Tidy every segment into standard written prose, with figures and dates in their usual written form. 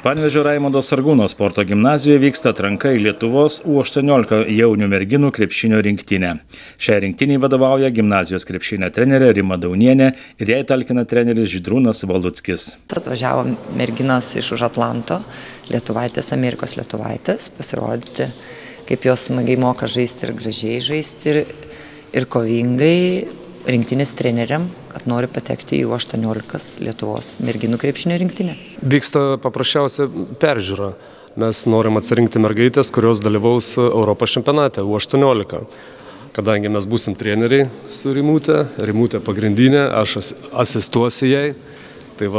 Panevėžio Raimundo Sargūno sporto gimnazijoje vyksta atranka į Lietuvos U18 jaunių merginų krepšinio rinktinę. Šiai rinktiniai vadovauja gimnazijos krepšinio trenerė Rima Daunienė ir jai talkina treneris Žydrūnas Valuckis. Atvažiavo merginos iš už Atlanto, lietuvaitės, Amerikos lietuvaitės, pasirodyti, kaip jos smagiai moka žaisti ir gražiai žaisti ir kovingai rinktinės treneriam, kad nori patekti į U18 Lietuvos merginų krepšinio rinktinę. Vyksta paprasčiausia peržiūra. Mes norim atsirinkti mergaitės, kurios dalyvaus Europos čempionate U18. Kadangi mes būsim treneriai su Rimutė pagrindinė, aš asistuosiu jai, tai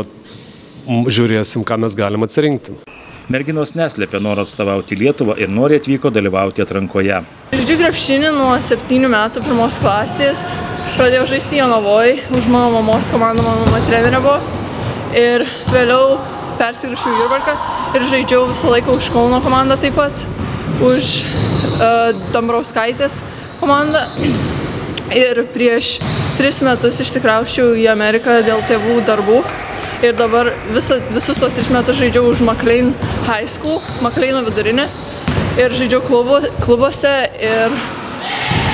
žiūrėsim, ką mes galim atsirinkti. Merginos neslėpė norą atstovauti Lietuvą ir nori atvyko dalyvauti atrankoje. Žaidžiu krepšinį nuo 7 metų pirmos klasės. Pradėjau žaisti Jonavoj, už mano mamos komandą, mano mama trenerė buvo. Ir vėliau persigrįžau į Jurbarką ir žaidžiau visą laiką už Kauno komandą taip pat, už Dambrauskaitės komandą. Ir prieš 3 metus išsikrausčiau į Ameriką dėl tėvų darbų. Ir dabar visus tos 3 metus žaidžiau už McLean High School, McLeano vidurinę. Ir žaidžiau klubuose ir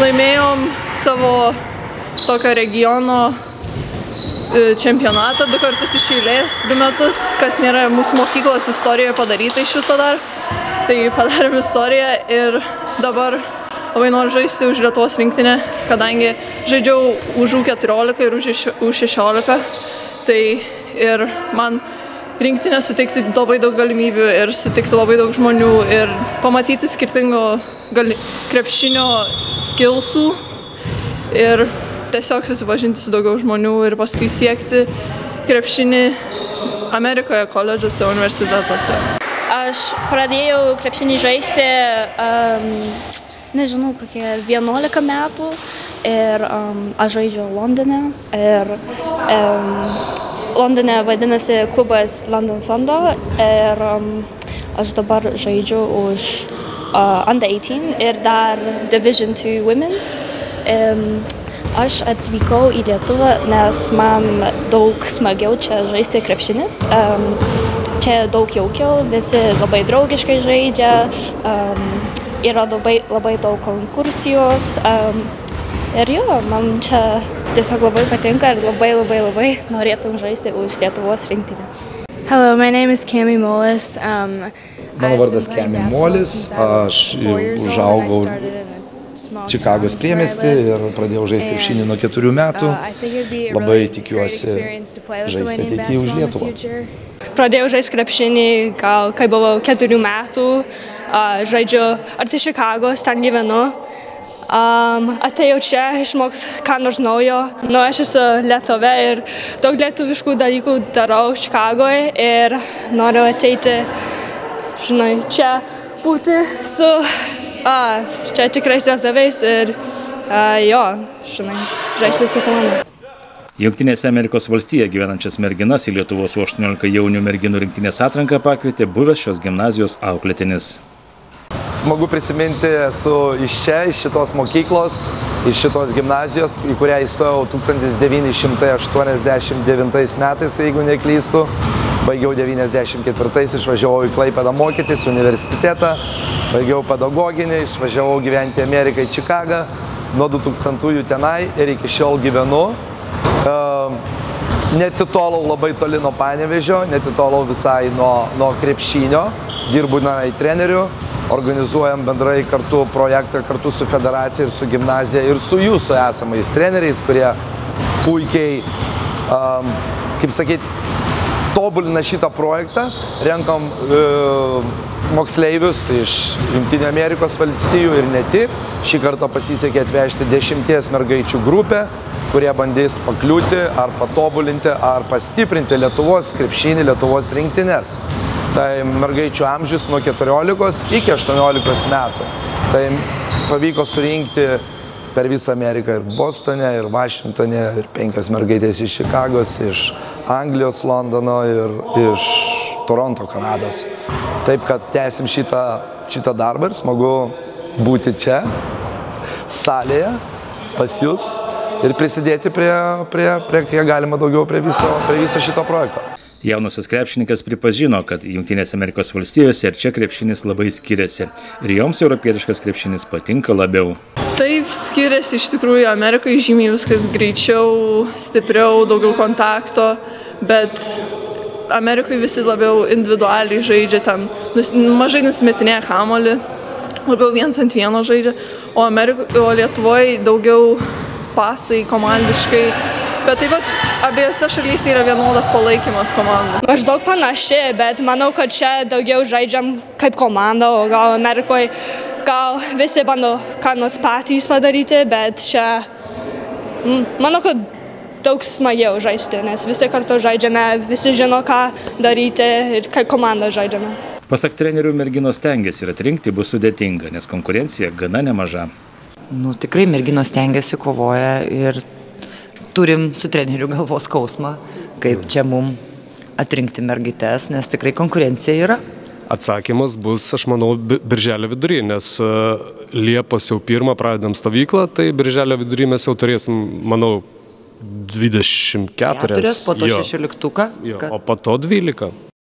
laimėjom savo tokio regiono čempionatą 2 kartus iš eilės, 2 metus, kas nėra mūsų mokyklos istorijoje padaryta iš viso dar. Tai padarėm istoriją ir dabar labai noriu žaisti už Lietuvos rinktinę, kadangi žaidžiau už U14 ir už U16. Tai ir man rinktinė suteikti labai daug galimybių ir sutikti labai daug žmonių ir pamatyti skirtingo krepšinio skillsų ir tiesiog susipažinti su daugiau žmonių ir paskui siekti krepšinį Amerikoje, koledžuose, universitetuose. Aš pradėjau krepšinį žaisti, nežinau, kokie 11 metų ir aš žaidžiau Londone ir Londone vadinasi klubas London Thunder ir aš dabar žaidžiu už Under 18 ir dar Division 2 Women's. Aš atvykau į Lietuvą, nes man daug smagiau čia žaisti krepšinis. Čia daug jaukiau, visi labai draugiškai žaidžia, yra labai daug konkursijos. Ir jo, man čia tiesiog labai patinka ir labai norėtum žaisti už Lietuvos rinktinę. Hello, my name is Cami Molis. Mano vardas Cami Molis, aš užaugau Čikagos priemiesty ir pradėjau žaisti krepšinį nuo 4 metų. Labai tikiuosi žaisti ateityje už Lietuvą. Pradėjau žaisti krepšinį, kai buvau 4 metų. Žaidžiu arti Čikagos, ten gyvenu. Atėjau čia išmokti ką nors naujo. Aš esu Lietuvė ir daug lietuviškų dalykų darau Čikagoje ir noriu ateiti, čia būti su čia tikrais lietuviais ir žaisti su komanda. Jungtinėse Amerikos valstijoje gyvenančias merginas į Lietuvos U18 jaunių merginų rinktinės atranką pakvietė buvęs šios gimnazijos auklėtinis. Smagu prisiminti, esu iš šitos mokyklos, iš šitos gimnazijos, į kurią įstojau 1989 metais, jeigu neklystu. Baigiau 94, išvažiavau į Klaipėdą mokytis, universitetą, baigiau pedagoginį, išvažiavau gyventi į Ameriką, į Čikagą, nuo 2000-ųjų tenai ir iki šiol gyvenu. Netitolau labai toli nuo Panevėžio, netitolau visai nuo krepšinio, dirbu treneriu. Organizuojam bendrai kartu projektą kartu su federacija ir su gimnazija ir su jūsų esamais treneriais, kurie puikiai, kaip sakyti, tobulina šitą projektą. Renkam moksleivius iš Jungtinių Amerikos valstijų ir ne tik. Šį kartą pasisekė atvežti 10 mergaičių grupę, kurie bandys pakliūti ar patobulinti ar pastiprinti Lietuvos krepšinį, Lietuvos rinktinės. Tai mergaičių amžius nuo 14 iki 18 metų. Tai pavyko surinkti per visą Ameriką ir Bostone, ir Vašingtone, ir 5 mergaitės iš Čikagos, iš Anglijos, Londono ir iš Toronto, Kanados. Taip, kad tęsim šitą darbą ir smagu būti čia, salėje, pas jūs ir prisidėti prie kiek galima daugiau prie viso šito projekto. Jaunosios krepšininkas pripažino, kad Jungtinėse Amerikos valstijose ir čia krepšinis labai skiriasi. Ir joms europietiškas krepšinis patinka labiau. Taip, skiriasi iš tikrųjų. Amerikoje žymiai viskas greičiau, stipriau, daugiau kontakto, bet Amerikoje visi labiau individualiai žaidžia, ten mažai nusimetinėja kamuolį, labiau 1-ant-1 žaidžia, o Lietuvoje daugiau pasai komandiškai, bet taip pat abiejose šalyse yra vienodas palaikymas komandų. Maždaug panaši, bet manau, kad čia daugiau žaidžiam kaip komanda, o gal Amerikoje gal visi bando ką nors patys padaryti, bet čia manau, kad daug smagiau žaisti, nes visi kartu žaidžiame, visi žino, ką daryti ir kaip komanda žaidžiame. Pasak trenerių, merginos stengiasi ir atrinkti bus sudėtinga, nes konkurencija gana nemaža. Tikrai merginos stengiasi, kovoja ir turim su treneriu galvos skausmą, kaip čia mum atrinkti mergites, nes tikrai konkurencija yra. Atsakymas bus, aš manau, birželio vidury, nes Liepos jau 1 pradedam stovyklą, tai birželio vidury mes jau turėsim, manau, 24. Po to 16. O po to 12.